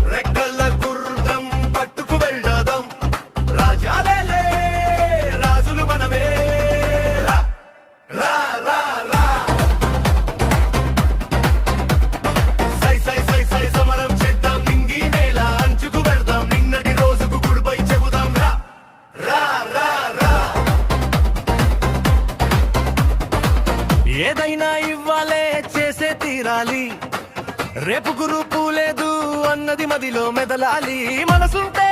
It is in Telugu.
రెక్కల గుర్రం పట్టుకు వెళ్ళదాం రాజాలే రాజులు మనమే రా రా రా రా సై సై సై సై సమరం చేద్దాం నింగి నేల అంచుకు వెళ్దాం నిన్నటి రోజుకు గుడిపై చెబుదాం రా రా రా రా ఏదైనా ఇవ్వాలే చేసే తీరాలి రేపు గురుపు లేదు అన్నది మదిలో మెదలాలి మనసుంటే